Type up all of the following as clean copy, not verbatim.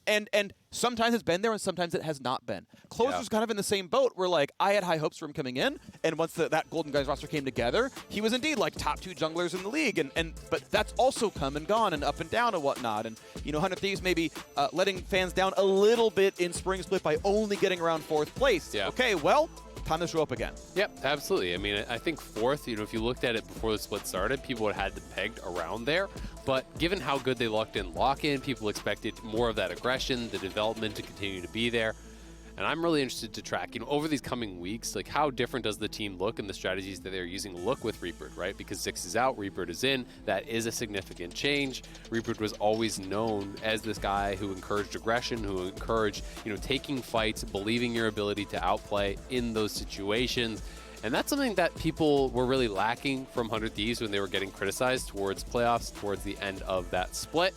And sometimes it's been there and sometimes it has not been. Closer's kind of in the same boat where, like, I had high hopes for him coming in, and once that Golden Guys roster came together, he was indeed, like, top 2 junglers in the league. But that's also come and gone and up and down and whatnot. And, you know, 100 Thieves maybe letting fans down a little bit in Spring Split by only getting around 4th place. Yeah. Okay, well, time to show up again. Yep, absolutely. I mean, I think 4th, you know, if you looked at it before the split started, people would have had it pegged around there. But given how good they locked in lock-in, people expected more of that aggression, the development to continue to be there. And I'm really interested to track, you know, over these coming weeks, like how different does the team look and the strategies that they're using look with Reaper, right? Because Zix is out, Reaper is in. That is a significant change. Reaper was always known as this guy who encouraged aggression, who encouraged, you know, taking fights, believing your ability to outplay in those situations. And that's something that people were really lacking from 100 Thieves when they were getting criticized towards playoffs, towards the end of that split.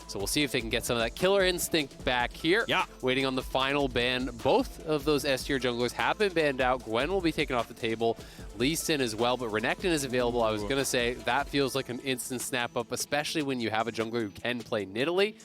So we'll see if they can get some of that killer instinct back here. Yeah. Waiting on the final ban. Both of those S-tier junglers have been banned out. Gwen will be taken off the table. Lee Sin as well, but Renekton is available. I was going to say that feels like an instant snap-up, especially when you have a jungler who can play Nidalee.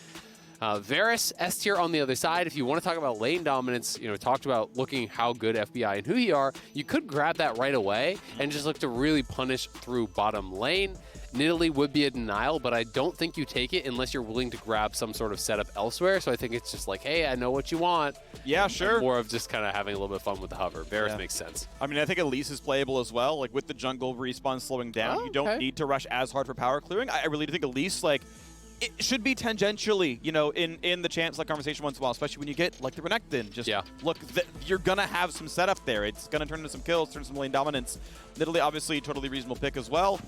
Varus, S-tier on the other side. If you want to talk about lane dominance, you know, talked about looking how good FBI and Hui are, you could grab that right away and just look to really punish through bottom lane. Nidalee would be a denial, but I don't think you take it unless you're willing to grab some sort of setup elsewhere. So I think it's just like, hey, I know what you want. Yeah, sure. More of just kind of having a little bit of fun with the hover. Varus makes sense. I mean, I think Elise is playable as well. Like, with the jungle respawn slowing down, you don't need to rush as hard for power clearing. I really do think Elise, like, it should be tangentially, you know, in the chance like conversation once in a while, especially when you get like the Renekton. Just look, you're gonna have some setup there. It's gonna turn into some kills, turn some lane dominance. Nidalee, obviously, totally reasonable pick as well.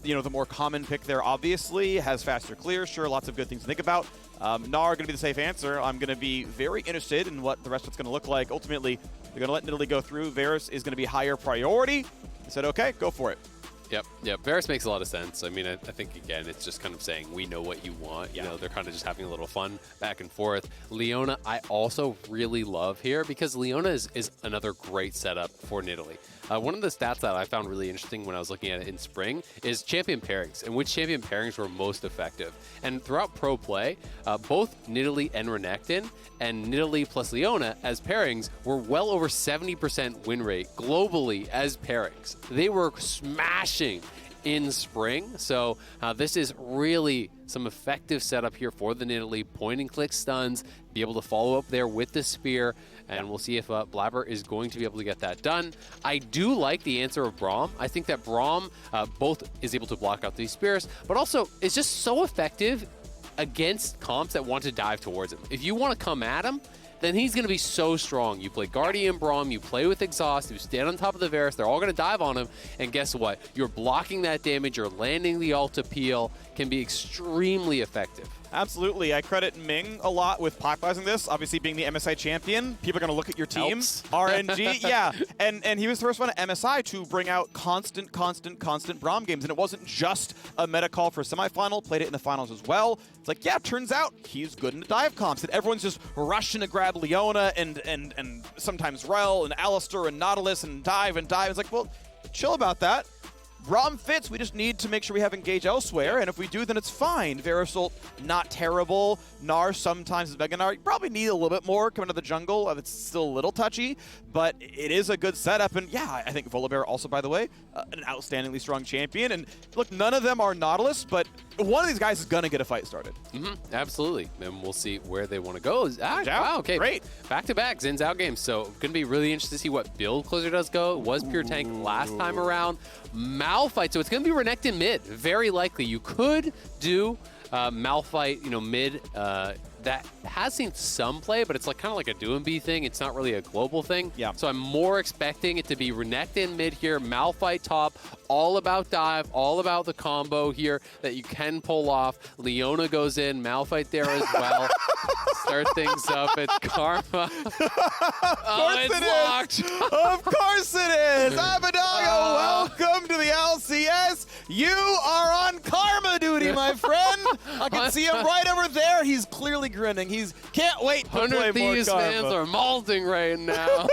You know, the more common pick there, obviously, has faster clear. Sure, lots of good things to think about. Gnar gonna be the safe answer. I'm gonna be very interested in what the rest of it's gonna look like. Ultimately, they're gonna let Nidalee go through. Varus is gonna be higher priority. I said, okay, go for it. Yep. Varus makes a lot of sense. I mean, I think, again, it's just kind of saying, we know what you want. You know, they're kind of just having a little fun back and forth. Leona, I also really love here because Leona is another great setup for Nidalee. One of the stats that I found really interesting when I was looking at it in spring is champion pairings and which champion pairings were most effective. And throughout pro play, both Nidalee and Renekton and Nidalee plus Leona as pairings were well over 70% win rate globally as pairings. They were smashing in spring. So this is really some effective setup here for the Nidalee. Point and click stuns, be able to follow up there with the spear, and we'll see if Blabber is going to be able to get that done. I do like the answer of Braum. I think that Braum both is able to block out these spears, but also is just so effective against comps that want to dive towards him. If you want to come at him, then he's going to be so strong. You play Guardian Braum, you play with Exhaust, you stand on top of the Varus, they're all going to dive on him, and guess what? You're blocking that damage, you're landing the ult appeal, can be extremely effective. Absolutely. I credit Ming a lot with popularizing this. Obviously, being the MSI champion, people are going to look at your team. RNG, yeah. And he was the first one at MSI to bring out constant Braum games. And it wasn't just a meta call for semifinal, played it in the finals as well. It's like, yeah, turns out he's good in the dive comps. And everyone's just rushing to grab Leona and sometimes Rel and Alistar and Nautilus and dive. It's like, well, chill about that. Braum fits, we just need to make sure we have engage elsewhere, and if we do, then it's fine. Varus ult, not terrible. Gnar sometimes is Mega Gnar. You probably need a little bit more coming to the jungle. It's still a little touchy, but it is a good setup. And yeah, I think Volibear also, by the way, an outstandingly strong champion. And look, none of them are Nautilus, but one of these guys is going to get a fight started. Absolutely. And we'll see where they want to go. Wow, okay. Great. Back-to-back Zin's out games. So going to be really interested to see what build Closer does go. It was pure tank last time around. Malphite. So it's going to be Renekton mid. Very likely. You could do Malphite, you know, mid. That has seen some play, but it's like kind of like a do and be thing. It's not really a global thing. Yeah. So I'm more expecting it to be Renekton mid here, Malphite top, all about dive, all about the combo here that you can pull off. Leona goes in, Malphite there as well. Start things up. It's Karma. Locked. Of course it is. Abadago, welcome to the LCS. You are on Karma duty, my friend. I can see him right over there. He's clearly grinning. He's can't wait to play more 100 Thieves Karma. fans are molting right now.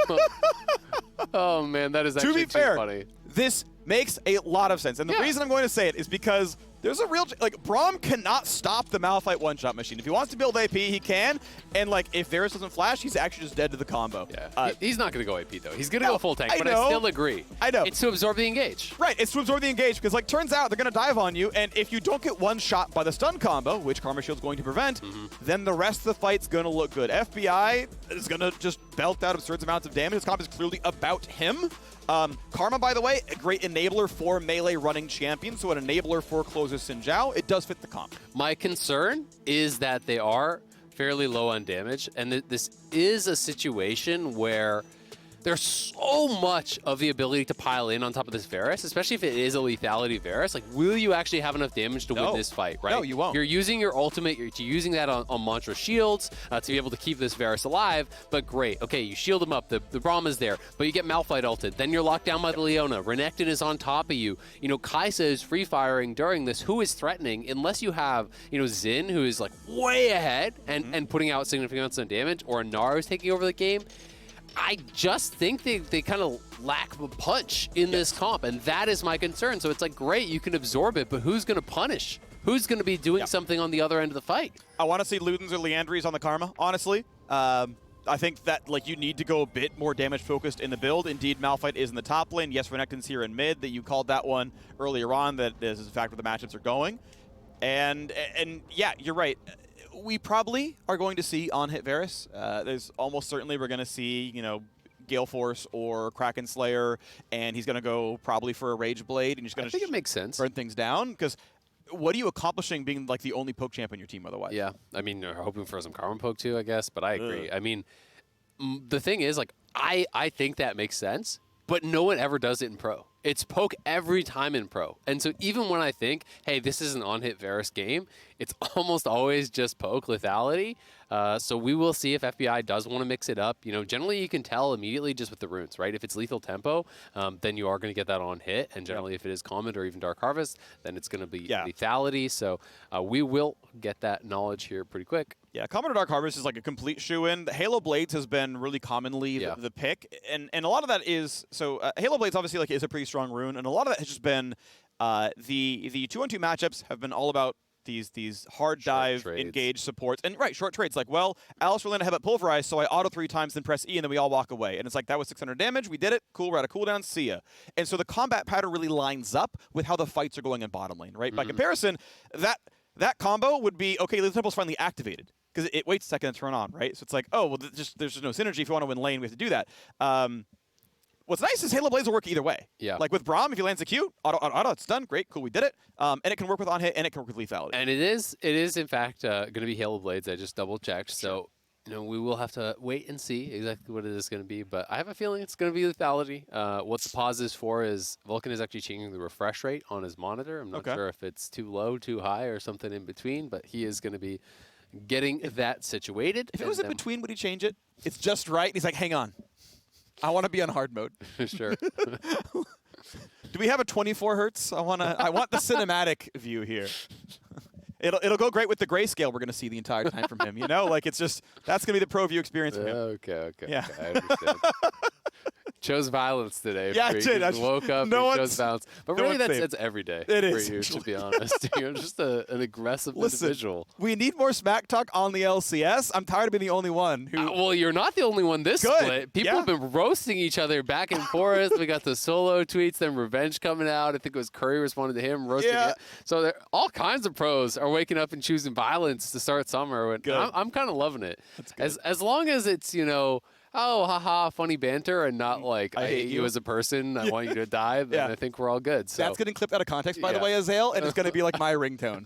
Oh, man, that is actually to be fair, too funny. This makes a lot of sense. And the reason I'm going to say it is because There's a real, like, Braum cannot stop the Malphite one-shot machine. If he wants to build AP, he can. And, like, if Varus doesn't flash, he's actually just dead to the combo. Yeah. He's not going to go AP, though. He's going to go full tank, but I still agree. I know. It's to absorb the engage. Right, it's to absorb the engage, because, like, turns out they're going to dive on you, and if you don't get one shot by the stun combo, which Karma Shield's going to prevent, then the rest of the fight's going to look good. FBI is going to just belt out absurd amounts of damage. This comp is clearly about him. Karma, by the way, a great enabler for melee running champion, so an enabler for closer Xin Zhao. It does fit the comp. My concern is that they are fairly low on damage, and this is a situation where there's so much of the ability to pile in on top of this Varus, especially if it is a lethality Varus. Like, will you actually have enough damage to win this fight, right? No, you won't. You're using your ultimate, you're using that on Mantra shields to be able to keep this Varus alive, but great. Okay, you shield him up, the Braum is there, but you get Malphite ulted, then you're locked down by the Leona. Renekton is on top of you. You know, Kaisa is free firing during this. Who is threatening? Unless you have, you know, Xin, who is like way ahead and putting out significant amounts of damage, or Nara who's taking over the game. I just think they kind of lack a punch in this comp, and that is my concern. So it's like, great, you can absorb it, but who's going to punish? Who's going to be doing something on the other end of the fight? I want to see Ludens or Leandries on the Karma, honestly. I think that, like, you need to go a bit more damage-focused in the build. Indeed, Malphite is in the top lane. Yes, Renekton's here in mid. That you called that one earlier on, that this is in fact where the matchups are going. And yeah, you're right. We probably are going to see on-hit Varus. There's almost certainly we're going to see, you know, Gale Force or Kraken Slayer, and he's going to go probably for a Rage Blade, and he's going to think it makes sense. Burn things down, because what are you accomplishing being like the only poke champ on your team otherwise? Yeah, I mean, you're hoping for some Karma poke too, I guess, but I agree. I mean, the thing is, like, I think that makes sense, but no one ever does it in pro. It's poke every time in pro. And so even when I think, hey, this is an on-hit Varus game, it's almost always just poke lethality. So we will see if FBI does want to mix it up. You know, generally you can tell immediately just with the runes, right? If it's lethal tempo, then you are going to get that on hit. And generally if it is Comet or even Dark Harvest, then it's going to be lethality. So we will get that knowledge here pretty quick. Yeah, Comet or Dark Harvest is like a complete shoe-in. Halo Blades has been really commonly the pick. And a lot of that is, so Halo Blades obviously like is a pretty strong rune, and a lot of that has just been the 2-on-2 matchups have been all about these hard dive, engage supports, and short trades. Like, well, Alistair landed a headbutt pulverize, so I auto 3 times, then press E, and then we all walk away. And it's like, that was 600 damage, we did it, cool, we're out of cooldown, see ya. And so the combat pattern really lines up with how the fights are going in bottom lane, right? By comparison, that combo would be, okay, the temple's finally activated, because it waits a second to turn on, right? So it's like, oh, well, there's just no synergy. If you want to win lane, we have to do that. What's nice is Halo Blades will work either way. Yeah. Like with Braum, if he lands a Q, auto, it's done. Great, cool, we did it. And it can work with on-hit, and it can work with lethality. And it is in fact going to be Halo Blades. I just double-checked. So, you know, we will have to wait and see exactly what it is going to be. But I have a feeling it's going to be lethality. What the pause is for is Vulcan is actually changing the refresh rate on his monitor. I'm not sure if it's too low, too high, or something in between, but he is going to be getting that situated. If it was in between, would he change it? It's just right. And he's like, hang on. I want to be on hard mode. Sure. Do we have a 24 hertz? I want the cinematic view here. It'll go great with the grayscale we're going to see the entire time from him. You know, like it's just that's going to be the pro view experience for him. Okay. Yeah. Okay, I understand. Chose violence today. Yeah, I did. I woke up and chose violence. But really, that's every day it for is, you, to be honest. You're just an aggressive individual. We need more smack talk on the LCS. I'm tired of being the only one who... well, you're not the only one this split. People have been roasting each other back and forth. We got the solo tweets, then Revenge coming out. I think it was Curry responded to him, roasting him. So all kinds of pros are waking up and choosing violence to start summer. And I'm kind of loving it. As long as it's, you know... oh, haha, funny banter, and not like, I hate you as a person, I want you to die, then I think we're all good. So. That's getting clipped out of context, by the way, Azael, and it's going to be like my ringtone.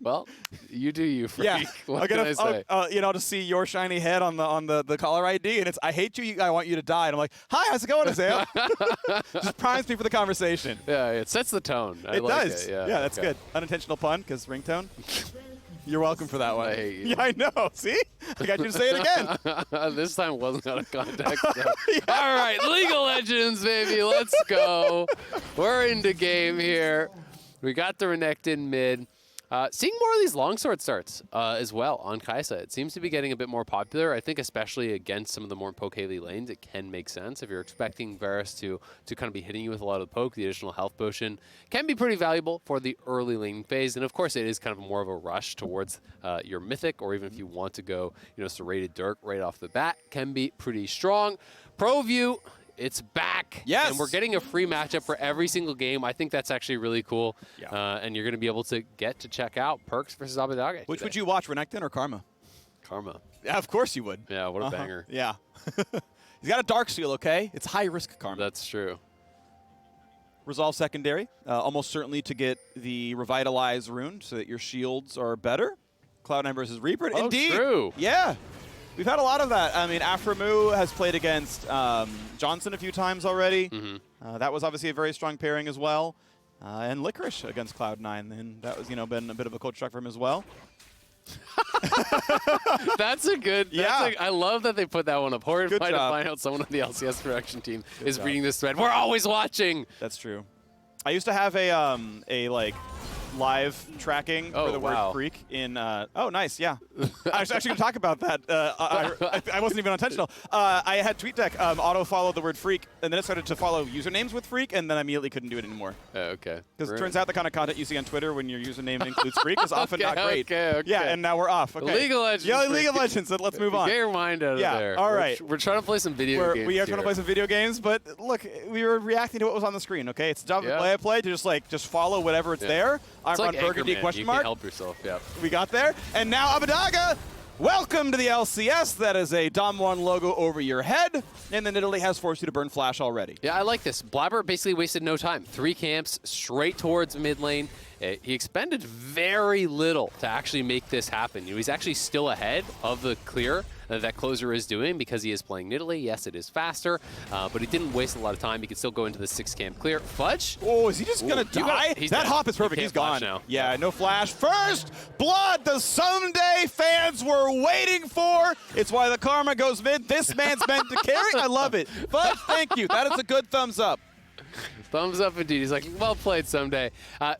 Well, you do you, freak. Yeah. What can I say? You know, to see your shiny head on the caller ID, and it's, I hate you, I want you to die. And I'm like, hi, how's it going, Azael? Just primes me for the conversation. Yeah, it sets the tone. It does. Yeah, that's good. Unintentional pun, because ringtone. You're welcome for that one. I hate you. Yeah, I know. See? I got you to say it again. This time wasn't out of context. So. All right, League of Legends, baby. Let's go. We're into game here. We got the Renekton mid. Seeing more of these longsword starts as well on Kai'Sa. It seems to be getting a bit more popular. I think especially against some of the more poke-heavy lanes, it can make sense. If you're expecting Varus to kind of be hitting you with a lot of the poke, the additional health potion can be pretty valuable for the early lane phase. And of course, it is kind of more of a rush towards your mythic, or even if you want to go, serrated Dirk right off the bat, can be pretty strong. ProView, it's back. Yes. And we're getting a free matchup for every single game. I think that's actually really cool. Yeah. And you're going to be able to get to check out Perks versus Abbedagge. Which would you watch, Renekton or Karma? Karma. Yeah, of course you would. Yeah, what a banger. Yeah. He's got a Dark Seal, okay? It's high-risk Karma. That's true. Resolve secondary, almost certainly to get the Revitalize rune so that your shields are better. Cloud9 versus Reaper. Oh, Indeed. true. Yeah. We've had a lot of that. I mean, Aframu has played against Johnson a few times already. That was obviously a very strong pairing as well. And Licorice against Cloud9, and that was, been a bit of a coach track for him as well. That's a good. I love that they put that one up. Horrified to find out someone on the LCS production team is reading this thread. We're always watching. That's true. I used to have a live tracking for the word freak in oh nice, yeah. I was actually going to talk about that. I wasn't even intentional. I had TweetDeck auto follow the word freak, and then it started to follow usernames with freak, and then I immediately couldn't do it anymore. Okay. Because it turns out the kind of content you see on Twitter when your username includes freak is often not great. Okay. Yeah, and now we're off. Okay. League of Legends. Yeah, League of Legends. So let's move on. Get your mind out of there. All right. We're trying to play some video games. We are trying to play some video games, but look, we were reacting to what was on the screen. Okay, it's the job of play I play to just follow whatever it's there. I'm on Burgundy question mark. You can help yourself. Yeah. We got there, and now Abbedagge. Welcome to the LCS. That is a Dom1 logo over your head, and then Italy has forced you to burn Flash already. Yeah, I like this. Blabber basically wasted no time. 3 camps straight towards mid lane. He expended very little to actually make this happen. He's actually still ahead of the clear that Closer is doing because he is playing Nidalee. Yes, it is faster, but he didn't waste a lot of time. He could still go into the 6 camp clear. Fudge? Oh, is he just going to die? That hop is perfect. He's gone. Now. Yeah, no flash. First blood the Someday fans were waiting for. It's why the Karma goes mid. This man's meant to carry. I love it. Fudge, thank you. That is a good thumbs up. Thumbs up indeed. He's like, well played Someday. I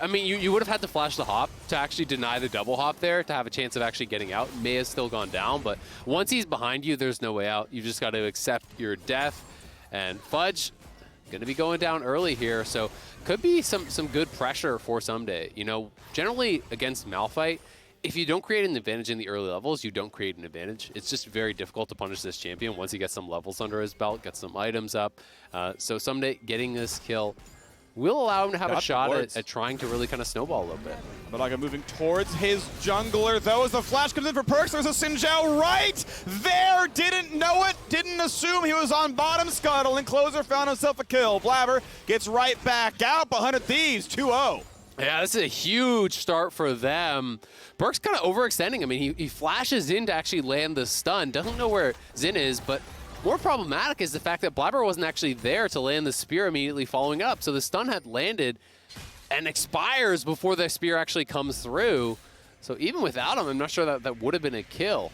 mean, you would have had to flash the hop to actually deny the double hop there to have a chance of actually getting out. May have still gone down, but once he's behind you, there's no way out. You just got to accept your death. And Fudge going to be going down early here, so could be some good pressure for Someday. Generally against Malphite, if you don't create an advantage in the early levels, you don't create an advantage. It's just very difficult to punish this champion once he gets some levels under his belt, gets some items up. So Someday getting this kill will allow him to have a shot at trying to really kind of snowball a little bit. Abbedagge moving towards his jungler, though, as the flash comes in for Perks. There's a Sinjao right there. Didn't know it, didn't assume he was on bottom scuttle, and Closer found himself a kill. Blabber gets right back out behind Thieves, 2-0. Yeah, this is a huge start for them. Burke's kind of overextending. I mean, he flashes in to actually land the stun. Doesn't know where Xin is, but more problematic is the fact that Blabber wasn't actually there to land the spear immediately following up. So the stun had landed and expires before the spear actually comes through. So even without him, I'm not sure that would have been a kill.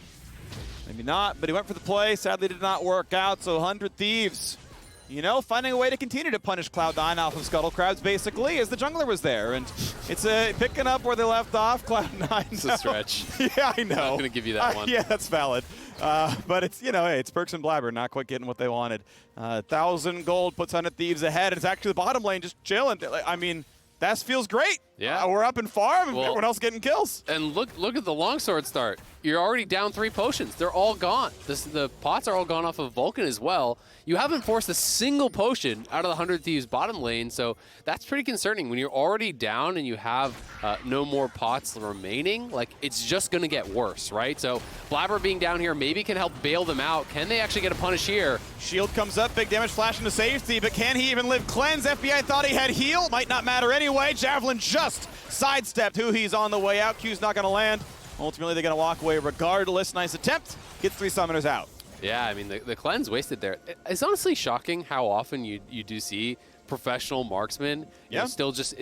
Maybe not, but he went for the play. Sadly, did not work out. So 100 Thieves, finding a way to continue to punish Cloud9 off of Scuttle Crabs, basically, as the jungler was there. And it's picking up where they left off. Cloud9. It's a stretch. Yeah, I know. I'm not going to give you that one. Yeah, that's valid. But it's, hey, it's Perks and Blabber not quite getting what they wanted. 1,000 gold puts 100 Thieves ahead. And it's actually the bottom lane just chilling. I mean, that feels great. Yeah. We're up in farm, and everyone else getting kills. And look at the longsword start. You're already down 3 potions. They're all gone. The pots are all gone off of Vulcan as well. You haven't forced a single potion out of the 100 Thieves bottom lane, so that's pretty concerning. When you're already down and you have no more pots remaining, it's just going to get worse, right? So Blabber being down here maybe can help bail them out. Can they actually get a punish here? Shield comes up, big damage flash into safety, but can he even live cleanse? FBI thought he had heal. Might not matter anyway. Javelin just sidestepped who he's on the way out. Q's not going to land. Ultimately, they're going to walk away regardless. Nice attempt. Gets 3 summoners out. Yeah, I mean, the cleanse wasted there. It's honestly shocking how often you do see professional marksmen. It's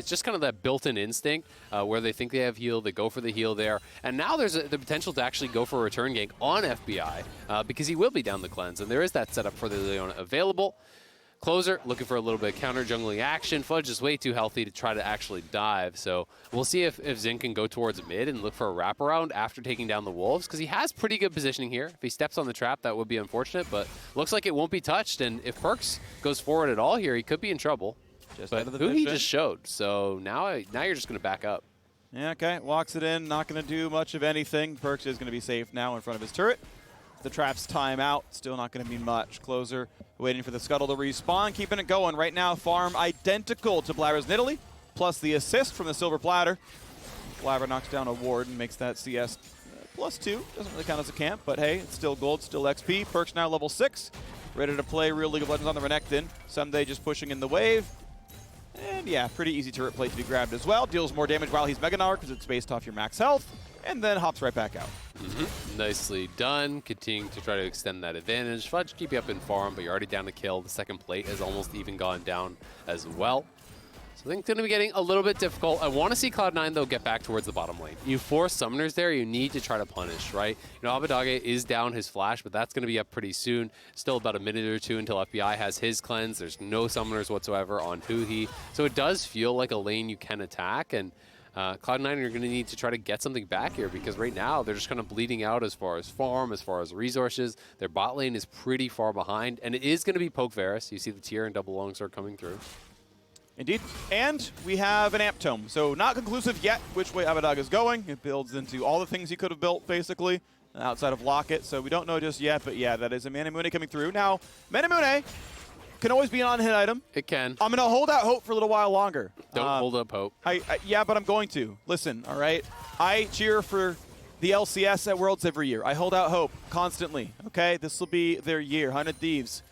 just kind of that built-in instinct where they think they have heal, they go for the heal there. And now there's the potential to actually go for a return gank on FBI because he will be down the cleanse. And there is that setup for the Leona available. Closer looking for a little bit of counter jungling action. Fudge is way too healthy to try to actually dive. So we'll see if Xin can go towards mid and look for a wraparound after taking down the Wolves, because he has pretty good positioning here. If he steps on the trap, that would be unfortunate, but looks like it won't be touched. And if Perks goes forward at all here, he could be in trouble. But who he just showed. So now you're just going to back up. Yeah, okay. Walks it in. Not going to do much of anything. Perks is going to be safe now in front of his turret. The trap's time out. Still not going to mean much. Closer waiting for the scuttle to respawn. Keeping it going. Right now, farm identical to Blabber's Nidalee, plus the assist from the silver platter. Blabber knocks down a ward and makes that CS +2. Doesn't really count as a camp, but hey, it's still gold, still XP. Perks now level 6. Ready to play real League of Legends on the Renekton. Someday just pushing in the wave. And yeah, pretty easy turret plate to be grabbed as well. Deals more damage while he's Mega Gnar because it's based off your max health. And then hops right back out. Nicely done. Continuing to try to extend that advantage. Fudge keep you up in farm, but you're already down to kill. The second plate has almost even gone down as well. So I think it's going to be getting a little bit difficult. I want to see Cloud9, though, get back towards the bottom lane. You force summoners there, you need to try to punish, right? You know, Abadage is down his flash, but that's going to be up pretty soon. Still about a minute or two until FBI has his cleanse. There's no summoners whatsoever on Huhi. So it does feel like a lane you can attack, and Cloud9 are going to need to try to get something back here, because right now they're just kind of bleeding out as far as farm, as far as resources. Their bot lane is pretty far behind, and it is going to be Poke Varus. You see the tier and double longsword coming through. Indeed. And we have an Amp Tome. So not conclusive yet which way Abadag is going. It builds into all the things he could have built, basically, outside of Locket. So we don't know just yet, but yeah, that is a Manamune coming through. Now, Manamune can always be an on-hit item. It can. I'm going to hold out hope for a little while longer. Don't hold up hope. Yeah, but I'm going to. Listen, all right? I cheer for the LCS at Worlds every year. I hold out hope constantly, okay? This will be their year, 100 Thieves.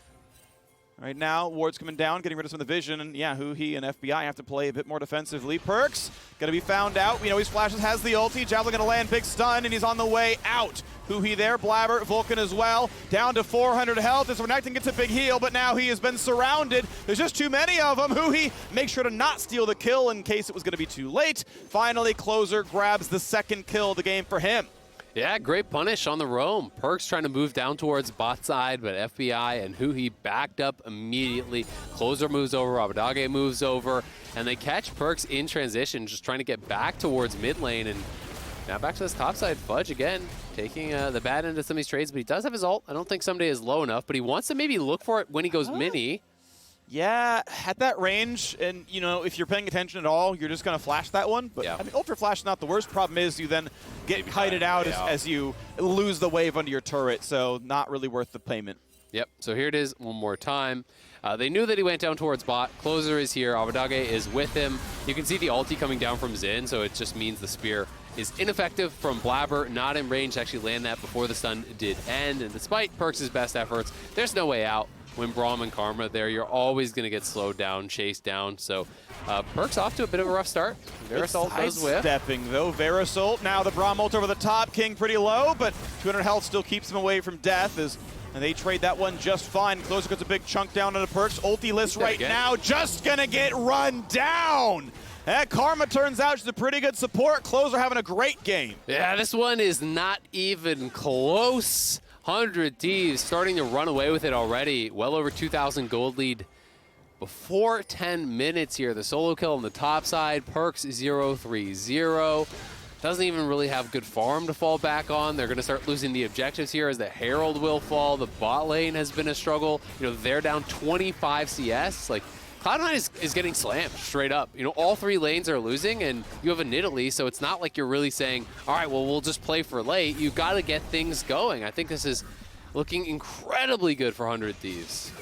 Right now, Ward's coming down, getting rid of some of the vision, and yeah, Huhi and FBI have to play a bit more defensively. Perks gonna be found out. You know, he flashes, has the ulti. Javelin gonna land, big stun, and he's on the way out. Huhi there, Blabber, Vulcan as well. Down to 400 health as Renekton gets a big heal, but now he has been surrounded. There's just too many of them. Huhi makes sure to not steal the kill in case it was gonna be too late. Finally, Closer grabs the second kill of the game for him. Yeah, great punish on the roam. Perks trying to move down towards bot side, but FBI and Huhi backed up immediately. Closer moves over, Abadage moves over, and they catch Perks in transition, just trying to get back towards mid lane. And now back to this top side. Fudge again, taking the bad end of some of these trades, but he does have his ult. I don't think Someday is low enough, but he wants to maybe look for it when he goes mini. Yeah, at that range, and you know, if you're paying attention at all, you're just going to flash that one. But yeah. I mean, Ultra Flash is not the worst. Problem is you then get kited out as you lose the wave under your turret, so not really worth the payment. Yep, so here it is one more time. They knew that he went down towards bot. Closer is here. Abadage is with him. You can see the ulti coming down from Xin, so it just means the spear is ineffective from Blabber, not in range to actually land that before the stun did end. And despite Perks' best efforts, there's no way out. When Braum and Karma there, you're always going to get slowed down, chased down. So Perks off to a bit of a rough start. Verisult does whiff. Stepping though, Verisult. Now the Braum ult over the top. King pretty low, but 200 health still keeps him away from death. And they trade that one just fine. Closer gets a big chunk down on the Perks. Ulti list right now, just going to get run down. That Karma turns out she's a pretty good support. Closer having a great game. Yeah, this one is not even close. 100 Thieves starting to run away with it already. Well over 2,000 gold lead before 10 minutes here. The solo kill on the top side. Perks 0-3-0. Doesn't even really have good farm to fall back on. They're going to start losing the objectives here as the Herald will fall. The bot lane has been a struggle. You know, they're down 25 CS. Like, Cloud9 is getting slammed straight up. You know, all three lanes are losing, and you have a Nidalee, so it's not like you're really saying, all right, well, we'll just play for late. You've got to get things going. I think this is looking incredibly good for 100 Thieves.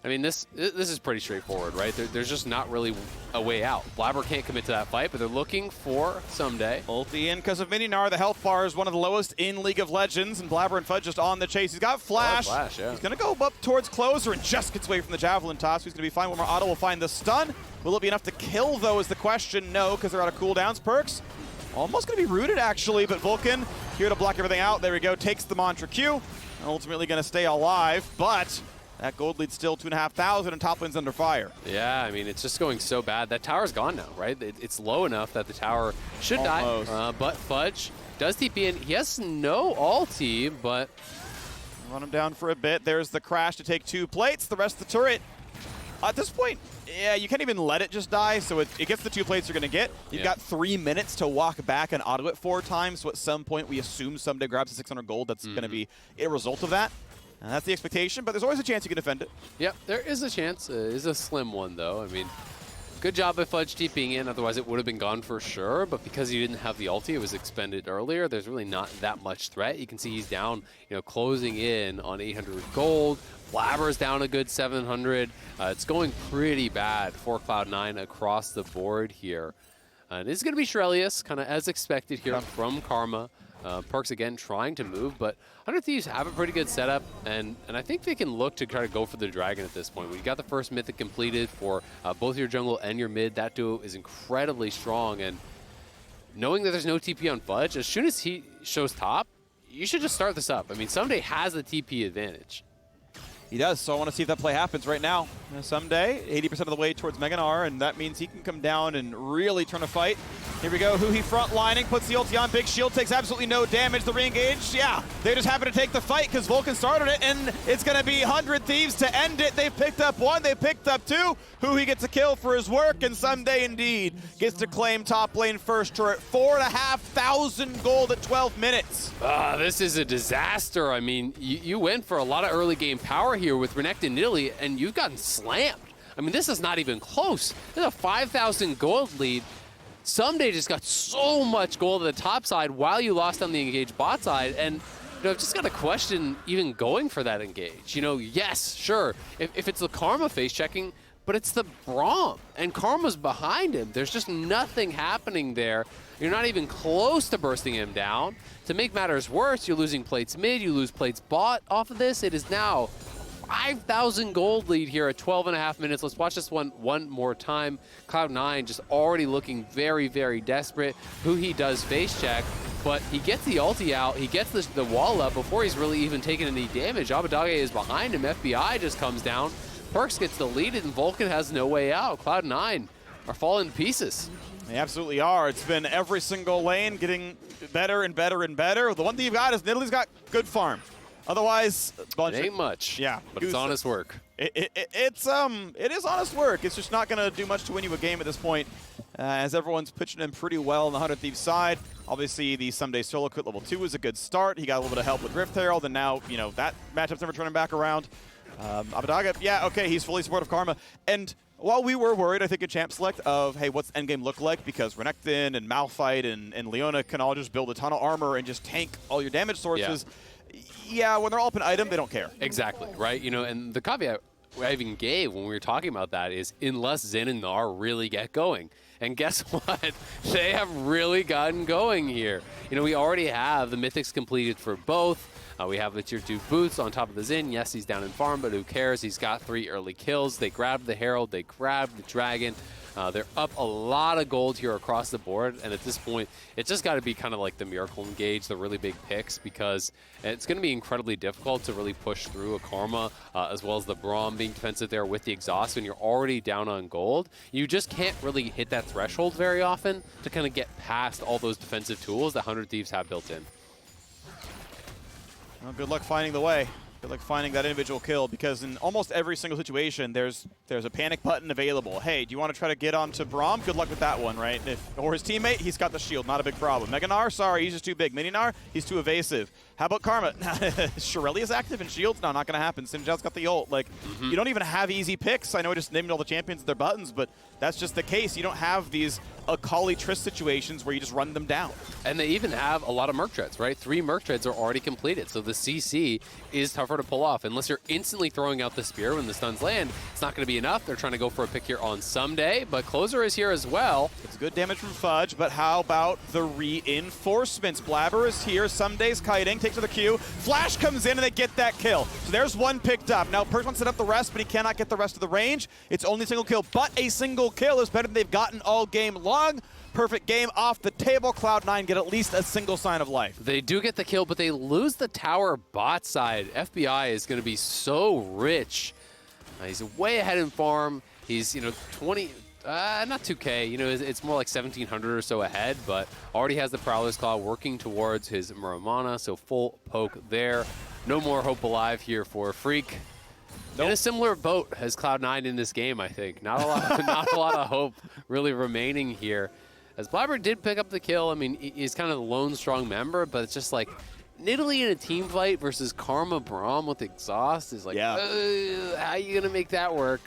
I mean, this is pretty straightforward, right? There's just not really a way out. Blabber can't commit to that fight, but they're looking for Someday. Ulti in because of Mininar. The health bar is one of the lowest in League of Legends, and Blabber and Fudge just on the chase. He's got Flash. Yeah. He's going to go up towards Closer and just gets away from the Javelin toss. He's going to be fine. One more auto will find the stun. Will it be enough to kill, though, is the question. No, because they're out of cooldowns. Perks almost going to be rooted, actually, but Vulcan here to block everything out. There we go. Takes the Mantra Q. And ultimately going to stay alive, but that gold lead's still 2,500 and top lane's under fire. Yeah, I mean, it's just going so bad. That tower's gone now, right? It's low enough that the tower should die. But Fudge does TP in. He has no ulti, but run him down for a bit. There's the crash to take 2 plates. The rest of the turret At this point, yeah, you can't even let it just die, so it gets the 2 plates you're going to get. You've got 3 minutes to walk back and auto it 4 times, so at some point we assume someday grabs the 600 gold. That's going to be a result of that. And that's the expectation, but there's always a chance you can defend it. Yep, there is a chance. It is a slim one, though. I mean, good job by Fudge TPing in, otherwise it would have been gone for sure, but because he didn't have the ulti, it was expended earlier, there's really not that much threat. You can see he's down, closing in on 800 gold. Blabber's down a good 700. It's going pretty bad for Cloud9 across the board here. And it's going to be Shrelius, kind of as expected here from Karma. Perks again trying to move, but 100 Thieves have a pretty good setup, and I think they can look to try to go for the Dragon at this point. When you got the first mythic completed for both your jungle and your mid, that duo is incredibly strong, and knowing that there's no TP on Fudge, as soon as he shows top, you should just start this up. I mean, Someday has the TP advantage. He does, so I want to see if that play happens right now. Someday, 80% of the way towards Meganar, and that means he can come down and really turn a fight. Here we go, Huhi frontlining, puts the ulti on, big shield, takes absolutely no damage. The re-engage, yeah, they just happen to take the fight because Vulcan started it, and it's going to be 100 Thieves to end it. They've picked up 1, they picked up 2. Huhi gets a kill for his work, and Someday indeed gets to claim top lane first turret. 4,500 gold at 12 minutes. This is a disaster. I mean, you went for a lot of early game power here with Renekton and Nidalee, and you've gotten slammed. I mean, this is not even close. There's a 5,000 gold lead. Someday just got so much gold at the top side while you lost on the engaged bot side, and I've just got to question even going for that engage. Yes, sure, if it's the Karma face checking, but it's the Braum, and Karma's behind him. There's just nothing happening there. You're not even close to bursting him down. To make matters worse, you're losing plates mid, you lose plates bot off of this. It is now 5,000 gold lead here at 12.5 minutes. Let's watch this one more time. Cloud9 just already looking very, very desperate. Huhi does face check, but he gets the ulti out. He gets the wall up before he's really even taken any damage. Abadage is behind him. FBI just comes down. Perks gets deleted, and Vulcan has no way out. Cloud9 are falling to pieces. They absolutely are. It's been every single lane getting better and better and better. The one thing you've got is Nidalee's got good farm. Otherwise, it ain't much. Yeah, but it's honest work. It is honest work. It's just not going to do much to win you a game at this point, as everyone's pitching in pretty well on the 100 Thieves side. Obviously, the Someday solo quit level 2 was a good start. He got a little bit of help with Rift Herald, and now that matchup's never turning back around. Abadaga, yeah, okay, he's fully supportive of Karma, and while we were worried, I think, in Champ Select of, hey, what's endgame look like? Because Renekton and Malphite and Leona can all just build a ton of armor and just tank all your damage sources. Yeah, when they're all up in item, they don't care. Exactly, right? And the caveat I even gave when we were talking about that is unless Zen and Gnar really get going. And guess what? They have really gotten going here. We already have the mythics completed for both. We have the tier 2 boots on top of the Zen. Yes, he's down in farm, but who cares? He's got 3 early kills. They grabbed the Herald. They grabbed the Dragon. They're up a lot of gold here across the board, and at this point, it's just got to be kind of like the Miracle Engage, the really big picks, because it's going to be incredibly difficult to really push through a Karma, as well as the Braum being defensive there with the exhaust when you're already down on gold. You just can't really hit that threshold very often to kind of get past all those defensive tools that 100 Thieves have built in. Well, good luck finding the way. Good luck finding that individual kill, because in almost every single situation, there's a panic button available. Hey, do you want to try to get onto Braum? Good luck with that one, right? Or his teammate, he's got the shield, not a big problem. Meganar, sorry, he's just too big. Mininar, he's too evasive. How about Karma? Shirelli is active in shields? No, not going to happen. Sinjal's got the ult. You don't even have easy picks. I know I just named all the champions with their buttons, but that's just the case. You don't have these Akali Triss situations where you just run them down. And they even have a lot of Merc Treads, right? 3 Merc Treads are already completed, so the CC is tougher to pull off. Unless you're instantly throwing out the spear when the stuns land, it's not going to be enough. They're trying to go for a pick here on Someday, but Closer is here as well. It's good damage from Fudge, but how about the reinforcements? Blabber is here, Someday's kiting, takes to the Q. Flash comes in and they get that kill. So there's one picked up. Now Perks wants to set up the rest, but he cannot get the rest of the range. It's only a single kill, but a single kill is better than they've gotten all game long. Perfect game off the table. Cloud9 get at least a single sign of life. They do get the kill, but they lose the tower bot side. FBI is going to be so rich. He's way ahead in farm. He's, 20, not 2K, it's more like 1,700 or so ahead, but already has the Prowler's Claw working towards his Muramana, so full poke there. No more hope alive here for Freak. In a similar boat as Cloud9 in this game, I think. Not a lot, not a lot of hope really remaining here. As Blabber did pick up the kill, I mean, he's kind of the lone strong member, but it's just like Nidalee in a team fight versus Karma Braum with exhaust is like, how are you gonna make that work?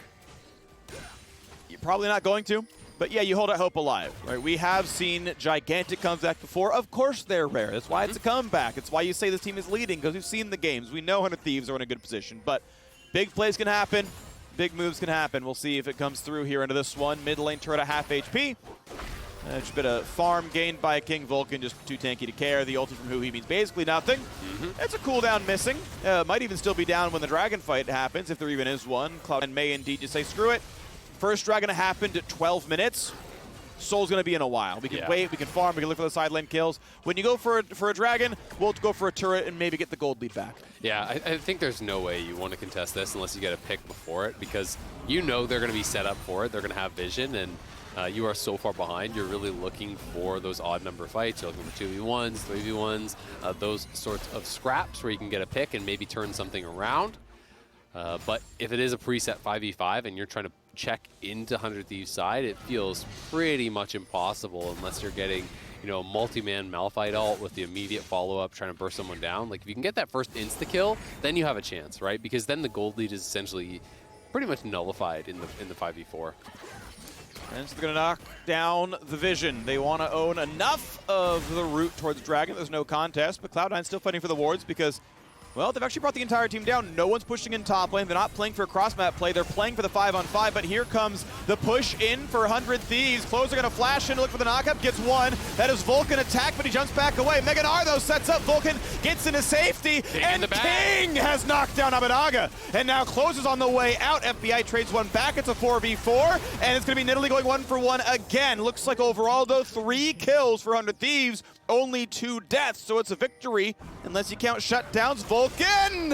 You're probably not going to. But yeah, you hold that hope alive, right? We have seen gigantic comebacks before. Of course they're rare. That's why it's a comeback. It's why you say this team is leading, because we've seen the games. We know 100 Thieves are in a good position. But big plays can happen. Big moves can happen. We'll see if it comes through here into this one. Mid lane turret at half HP. Just a bit of farm gained by King Vulcan, just too tanky to care. The ulti from Huhi means basically nothing. It's a cooldown missing. Might even still be down when the dragon fight happens, if there even is one. Cloud9 may indeed just say, screw it. First dragon happened at 12 minutes. Soul's going to be in a while. We can wait, we can farm, we can look for the side lane kills. When you go for a dragon, we'll go for a turret and maybe get the gold lead back. Yeah, I think there's no way you want to contest this unless you get a pick before it, because you know they're going to be set up for it. They're going to have vision, and you are so far behind. You're really looking for those odd number fights. You're looking for 2v1s, 3v1s, those sorts of scraps where you can get a pick and maybe turn something around. But if it is a preset 5v5 and you're trying to check into 100 Thieves side, it feels pretty much impossible unless you're getting, you know, a multi-man Malphite ult with the immediate follow-up trying to burst someone down. Like, if you can get that first insta-kill, then you have a chance, right? Because then the gold lead is essentially pretty much nullified in the 5v4. And so they're going to knock down the vision. They want to own enough of the route towards Dragon. There's no contest, but Cloud9 still fighting for the wards because, well, they've actually brought the entire team down. No one's pushing in top lane. They're not playing for a cross-map play. They're playing for the 5-on-5, but here comes the push in for 100 Thieves. Closer going to flash in to look for the knockup. Gets one. That is Vulcan attack, but he jumps back away. Meganar, though, sets up. Vulcan gets into safety, and King has knocked down Abadaga. And now Closer's on the way out. FBI trades one back. It's a 4v4, and it's going to be Nidalee going 1-for-1 again. Looks like overall, though, 3 kills for 100 Thieves. Only 2 deaths, so it's a victory, unless you count shutdowns. Vulcan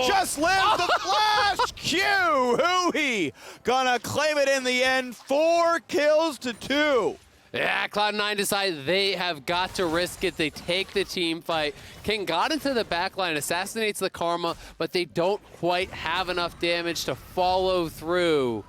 just lived the flash. Q, Huhi gonna claim it in the end. 4 kills to 2. Yeah, Cloud9 decide they have got to risk it. They take the team fight. King got into the backline, assassinates the Karma, but they don't quite have enough damage to follow through.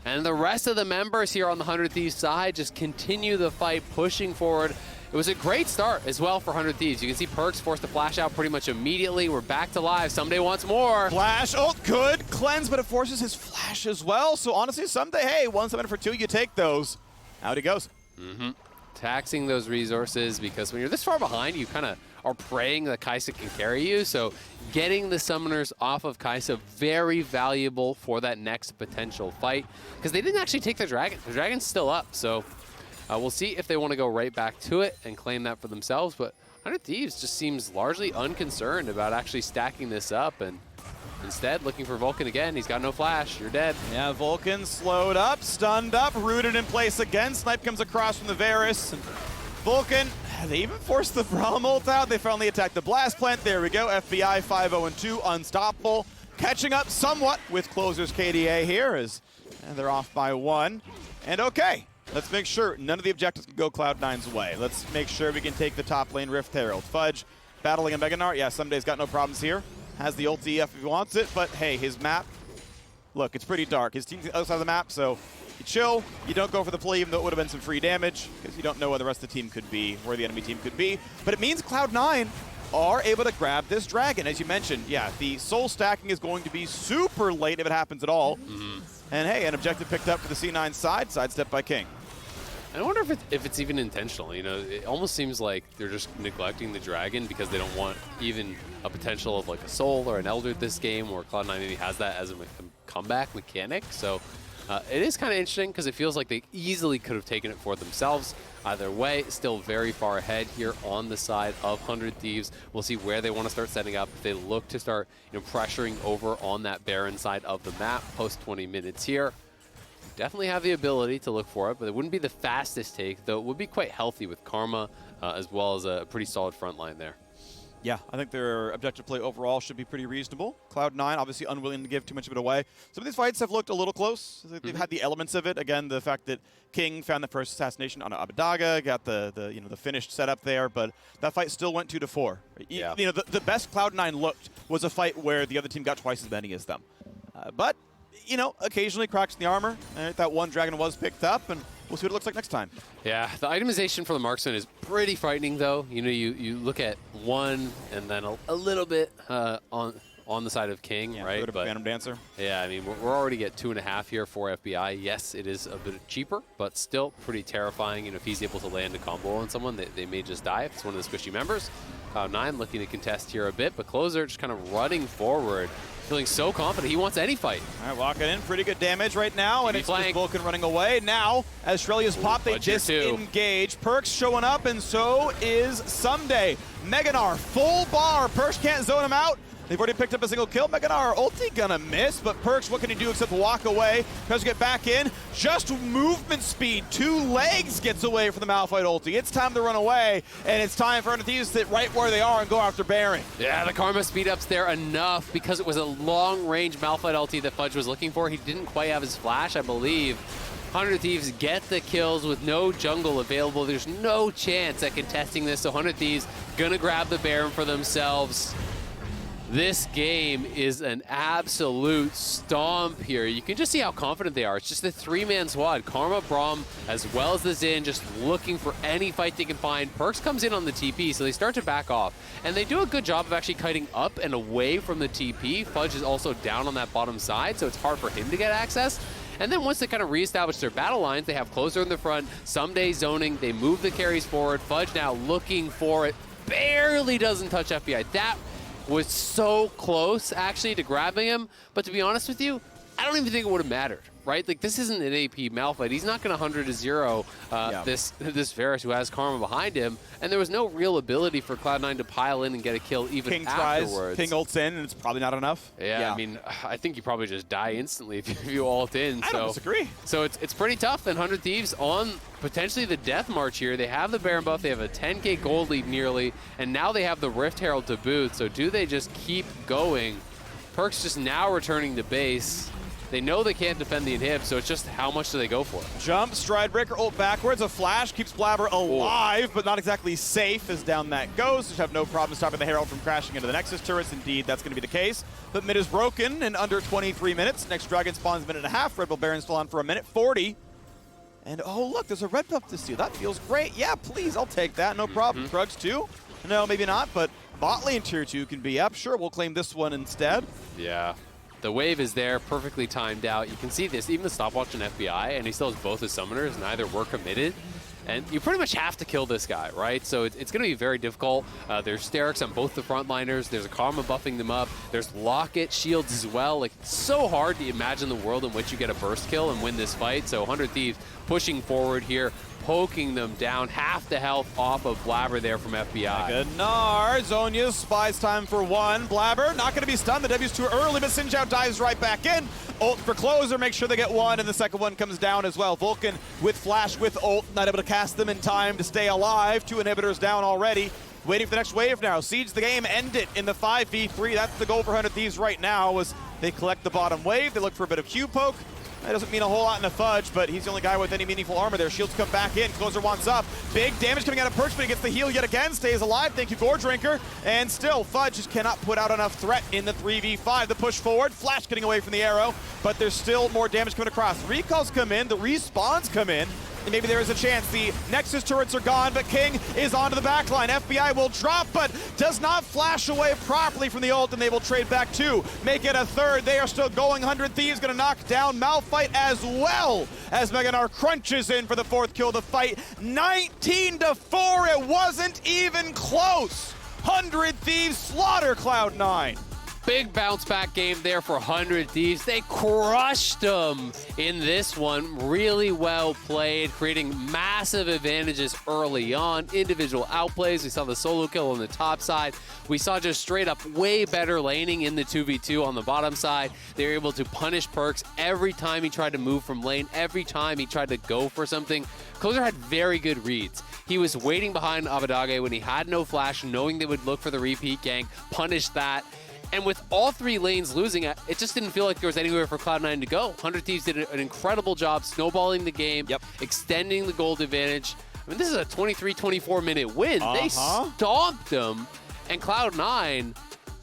And the rest of the members here on the 100 Thieves side just continue the fight, pushing forward. It was a great start as well for 100 Thieves. You can see Perks forced to flash out pretty much immediately. We're back to live. Someday wants more. Flash, good cleanse, but it forces his flash as well. So honestly, someday, hey, 1-7 for 2, you take those. Out he goes. Taxing those resources, because when you're this far behind, you kind of are praying that Kaisa can carry you. So getting the summoners off of Kaisa, very valuable for that next potential fight, because they didn't actually take the dragon. The dragon's still up, so we'll see if they want to go right back to it and claim that for themselves. But 100 Thieves just seems largely unconcerned about actually stacking this up, and instead looking for Vulcan again. He's got no flash. You're dead. Yeah, Vulcan slowed up, stunned up, rooted in place again. Snipe comes across from the Varus. And Vulcan, they even forced the Braum ult out. They finally attacked the blast plant. There we go. FBI 5-0-2, unstoppable. Catching up somewhat with Closer's KDA here, and they're off by 1. And okay. Let's make sure none of the objectives can go Cloud9's way. Let's make sure we can take the top lane Rift Herald. Fudge battling a Meganar. Yeah, Someday's got no problems here. Has the ulti if he wants it, but hey, his map, look, it's pretty dark. His team's outside of the map, so you chill. You don't go for the play, even though it would have been some free damage, because you don't know where the rest of the team could be, where the enemy team could be. But it means Cloud9 are able to grab this dragon. As you mentioned, yeah, the soul stacking is going to be super late if it happens at all. And hey, an objective picked up for the C9 side, sidestep by King. I wonder if it's even intentional. You know, it almost seems like they're just neglecting the dragon because they don't want even a potential of like a soul or an elder this game, where Cloud9 maybe has that as a comeback mechanic. So it is kind of interesting because it feels like they easily could have taken it for themselves. Either way, still very far ahead here on the side of 100 Thieves. We'll see where they want to start setting up. If they look to start, you know, pressuring over on that Baron side of the map post 20 minutes here. Definitely have the ability to look for it, but it wouldn't be the fastest take, though it would be quite healthy with Karma, as well as a pretty solid front line there. Yeah, I think their objective play overall should be pretty reasonable. Cloud9 obviously unwilling to give too much of it away. Some of these fights have looked a little close. They've had the elements of it. Again, the fact that King found the first assassination on Abadaga, got the finished setup there, but that fight still went 2-4. Yeah. You know, the best Cloud9 looked was a fight where the other team got twice as many as them. But, you know, occasionally cracks in the armor. That one dragon was picked up, and we'll see what it looks like next time. Yeah, the itemization for the marksman is pretty frightening, though. You know, you look at one and then a little bit on the side of King, yeah, right? But Phantom Dancer. Yeah, I mean, we're already at 2.5 here for FBI. Yes, it is a bit cheaper, but still pretty terrifying. You know, if he's able to land a combo on someone, they may just die if it's one of the squishy members. Cloud9 looking to contest here a bit, but Closer just kind of running forward, feeling so confident he wants any fight. All right, walking in, pretty good damage right now, and it's just flank. Vulcan running away. Now, as Shrelia's pop, they disengage. Perks showing up, and so is Someday. Meganar, full bar. Perks can't zone him out. They've already picked up a single kill. Meganar ulti gonna miss, but Perks, what can he do except walk away? Tries to get back in. Just movement speed. 2 legs gets away from the Malphite ulti. It's time to run away, and it's time for Thieves to sit right where they are and go after Baron. Yeah, the Karma speed up's there enough because it was a long-range Malphite ulti that Fudge was looking for. He didn't quite have his flash, I believe. 100 Thieves get the kills with no jungle available. There's no chance at contesting this, so 100 Thieves gonna grab the Baron for themselves. This game is an absolute stomp here. You can just see how confident they are. It's just a 3-man squad. Karma, Braum, as well as the Xin, just looking for any fight they can find. Perks comes in on the TP, so they start to back off. And they do a good job of actually kiting up and away from the TP. Fudge is also down on that bottom side, so it's hard for him to get access. And then once they kind of reestablish their battle lines, they have Closer in the front, Someday zoning, they move the carries forward. Fudge now looking for it, barely doesn't touch FBI. That was so close, actually, to grabbing him. But to be honest with you, I don't even think it would have mattered, right? Like, this isn't an AP Malphite. He's not going to 100-0 this Varus who has Karma behind him. And there was no real ability for Cloud9 to pile in and get a kill even King afterwards. King ults in, and it's probably not enough. Yeah, I mean, I think you probably just die instantly if you ult in. I don't disagree. So it's pretty tough. And 100 Thieves on potentially the death march here. They have the Baron buff. They have a 10k gold lead nearly. And now they have the Rift Herald to boot. So do they just keep going? Perks just now returning to base. They know they can't defend the inhib, so it's just how much do they go for? Jump, stride breaker, ult backwards. A flash keeps Blabber alive, but not exactly safe as down that goes. Just have no problem stopping the Herald from crashing into the Nexus turrets. Indeed, that's going to be the case. But mid is broken in under 23 minutes. Next Dragon spawns a minute and a half. Red Bull Baron still on for a minute 40. And oh, look, there's a red buff to steal. That feels great. Yeah, please, I'll take that. No problem. Krugs too? No, maybe not, but bot lane tier 2 can be up. Sure, we'll claim this one instead. Yeah. The wave is there, perfectly timed out. You can see this, even the stopwatch in FBI, and he still has both his summoners. Neither were committed. And you pretty much have to kill this guy, right? So it's going to be very difficult. There's Sterix on both the frontliners. There's a Karma buffing them up. There's Locket shields as well. Like, it's so hard to imagine the world in which you get a burst kill and win this fight. So 100 Thieves pushing forward here, poking them down. Half the health off of Blabber there from FBI. Good Nard. Zonya's spies time for 1. Blabber not going to be stunned. The W's too early, but Sinjao dives right back in. Ult for Closer, make sure they get 1, and the second one comes down as well. Vulcan with flash, with ult, not able to cast them in time to stay alive. 2 inhibitors down already. Waiting for the next wave now. Siege the game, end it in the 5v3. That's the goal for 100 Thieves right now, as they collect the bottom wave. They look for a bit of Q poke. That doesn't mean a whole lot in the Fudge, but he's the only guy with any meaningful armor there. Shields come back in. Closer wants up. Big damage coming out of Perch, but he gets the heal yet again. Stays alive. Thank you, Gore Drinker. And still, Fudge just cannot put out enough threat in the 3v5. The push forward. Flash getting away from the arrow, but there's still more damage coming across. Recalls come in. The respawns come in. And maybe there is a chance. The Nexus turrets are gone, but King is onto the back line. FBI will drop, but does not flash away properly from the ult, and they will trade back 2. Make it a 3rd. They are still going. 100 Thieves going to knock down Malphite as well as Meganar crunches in for the 4th kill of the fight. 19-4. It wasn't even close. 100 Thieves slaughter Cloud9. Big bounce back game there for 100 Thieves. They crushed them in this one. Really well played, creating massive advantages early on. Individual outplays. We saw the solo kill on the top side. We saw just straight up way better laning in the 2v2 on the bottom side. They were able to punish Perks every time he tried to move from lane, every time he tried to go for something. Closer had very good reads. He was waiting behind Abadage when he had no flash, knowing they would look for the repeat gank, punish that. And with all 3 lanes losing, it just didn't feel like there was anywhere for Cloud9 to go. 100 Thieves did an incredible job snowballing the game, extending the gold advantage. I mean, this is a 23-24 minute win. They stomped them. And Cloud9,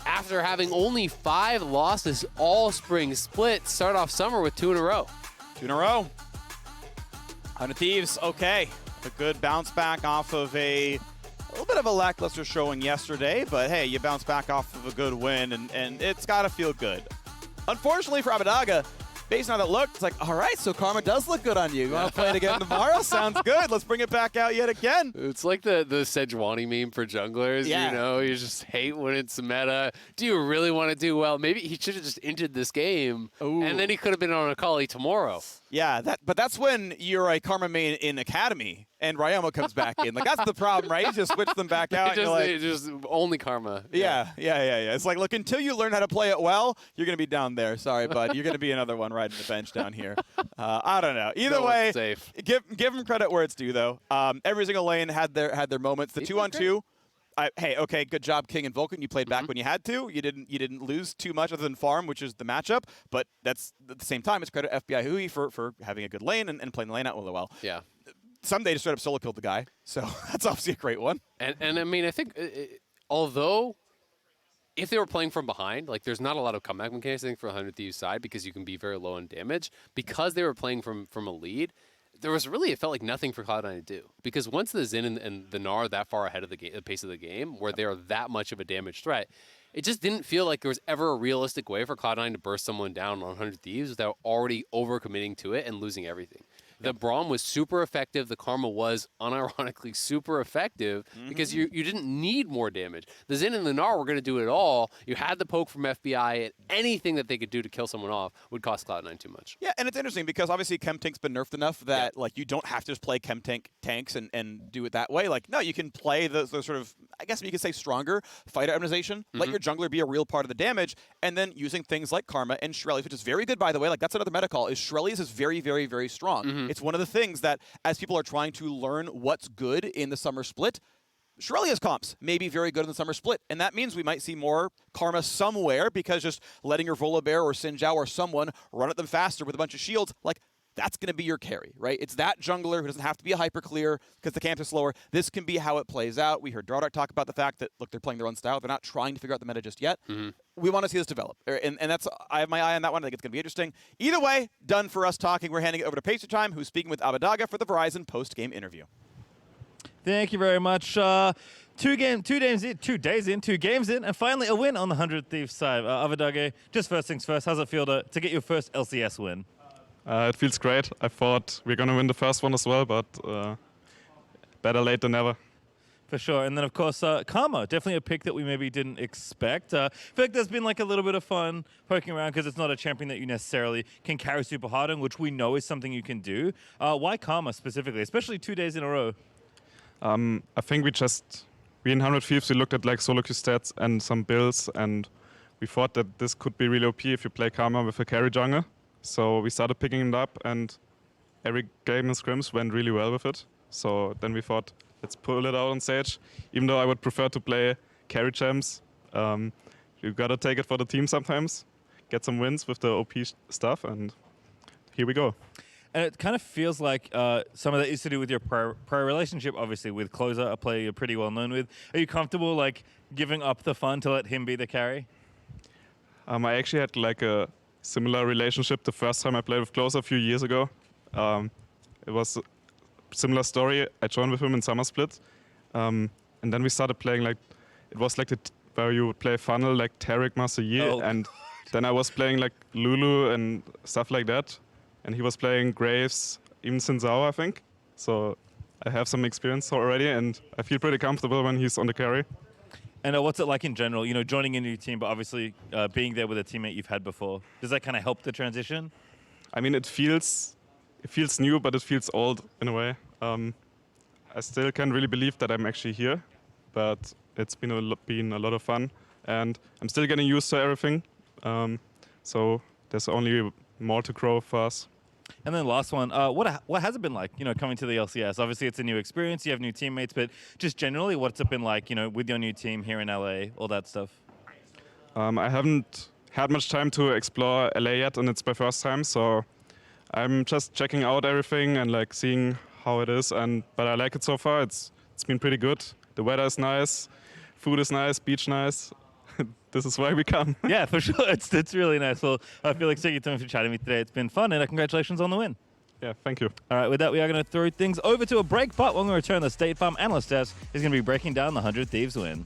after having only 5 losses all spring split, start off summer with 2 in a row. 2 in a row. 100 Thieves, okay. A good bounce back off of a little bit of a lackluster showing yesterday, but hey, you bounce back off of a good win, and it's got to feel good. Unfortunately for Abadaga, based on how that looked, it's like, all right, so Karma does look good on you. You want to play it again tomorrow? Sounds good. Let's bring it back out yet again. It's like the Sejuani meme for junglers, Yeah. you know? You just hate when it's meta. Do you really want to do well? Maybe he should have just entered this game, and then he could have been on Akali tomorrow. Yeah, but that's when you're a Karma main in Academy, and Ryoma comes back in. Like, that's the problem, right? You just switch them back out, and you're like... just only Karma. Yeah. It's like, look, until you learn how to play it well, you're going to be down there. Sorry, bud. You're going to be another one riding the bench down here. I don't know. Either way, safe. Give him credit where it's due, though. Every single lane had their moments. The 2-on-2, hey, okay, good job, King and Vulcan. You played back when you had to. You didn't lose too much other than farm, which is the matchup. But that's at the same time, it's credit FBI Hui for having a good lane and playing the lane out really well. Yeah. Someday just straight up solo killed the guy, so that's obviously a great one. And I mean, I think although if they were playing from behind, like there's not a lot of comeback mechanics, I think, for 100 Thieves side because you can be very low on damage. Because they were playing from a lead, there was really, it felt like nothing for Cloud9 to do. Because once the Xin and the Gnar are that far ahead of the pace of the game, where they are that much of a damage threat, it just didn't feel like there was ever a realistic way for Cloud9 to burst someone down on 100 Thieves without already overcommitting to it and losing everything. The Braum was super effective. The Karma was unironically super effective because you didn't need more damage. The Xin and the Gnar were going to do it all. You had the poke from FBI, and anything that they could do to kill someone off would cost Cloud9 too much. Yeah, and it's interesting because obviously Chemtank's been nerfed enough that like you don't have to just play Chemtank tanks and do it that way. Like, no, you can play the sort of, I guess you could say, stronger fighter optimization. Let your jungler be a real part of the damage, and then using things like Karma and Shrellies, which is very good, by the way. Like, that's another meta call, is Shrellies is very, very, very strong. It's one of the things that, as people are trying to learn what's good in the summer split, Shrellia's comps may be very good in the summer split, and that means we might see more Karma somewhere because just letting your Volibear or Sinjao or someone run at them faster with a bunch of shields, like, that's going to be your carry, right? It's that jungler who doesn't have to be a hyper clear because the camps are slower. This can be how it plays out. We heard Dardark talk about the fact that, look, they're playing their own style. They're not trying to figure out the meta just yet. We want to see this develop. And that's, I have my eye on that one. I think it's going to be interesting. Either way, done for us talking. We're handing it over to Pacer Time, who's speaking with Abadaga for the Verizon post-game interview. Thank you very much. 2 games in, and finally a win on the 100 Thieves side. Abadaga, just first things first, how's it feel to get your first LCS win? It feels great. I thought we were going to win the first one as well, but better late than never. For sure. And then, of course, Karma, definitely a pick that we maybe didn't expect. I feel like there's been like a little bit of fun poking around because it's not a champion that you necessarily can carry super hard on, which we know is something you can do. Why Karma specifically, especially 2 days in a row? I think we in 100 Thieves, we looked at like solo queue stats and some builds, and we thought that this could be really OP if you play Karma with a carry jungle. So we started picking it up, and every game in scrims went really well with it. So then we thought, let's pull it out on stage. Even though I would prefer to play carry champs, you gotta take it for the team sometimes, get some wins with the OP stuff, and here we go. And it kind of feels like some of that is to do with your prior relationship, obviously, with Closer, a player you're pretty well known with. Are you comfortable like giving up the fun to let him be the carry? I actually had like a similar relationship the first time I played with Closer a few years ago. It was a similar story. I joined with him in Summer Split, and then we started playing like, it was like where you would play funnel like Tarek Marseille, and then I was playing like Lulu and stuff like that, and he was playing Graves, even Sinzao, I think. So I have some experience already, and I feel pretty comfortable when he's on the carry. And what's it like in general, you know, joining a new team, but obviously being there with a teammate you've had before? Does that kind of help the transition? I mean, it feels new, but it feels old in a way. I still can't really believe that I'm actually here, but it's been a lot of fun, and I'm still getting used to everything. So there's only more to grow for us. And then last one, what has it been like, you know, coming to the LCS? Obviously, it's a new experience. You have new teammates, but just generally, what's it been like, you know, with your new team here in LA, all that stuff? I haven't had much time to explore LA yet, and it's my first time, so I'm just checking out everything and like seeing how it is. But I like it so far. It's been pretty good. The weather is nice, food is nice, beach nice. this is why we come. Yeah, for sure. It's really nice. Well, I feel like thank you so much for chatting with me today. It's been fun, and congratulations on the win. Yeah, thank you. All right, with that, we are going to throw things over to a break, but when we return, the State Farm Analyst Desk is going to be breaking down the 100 Thieves win.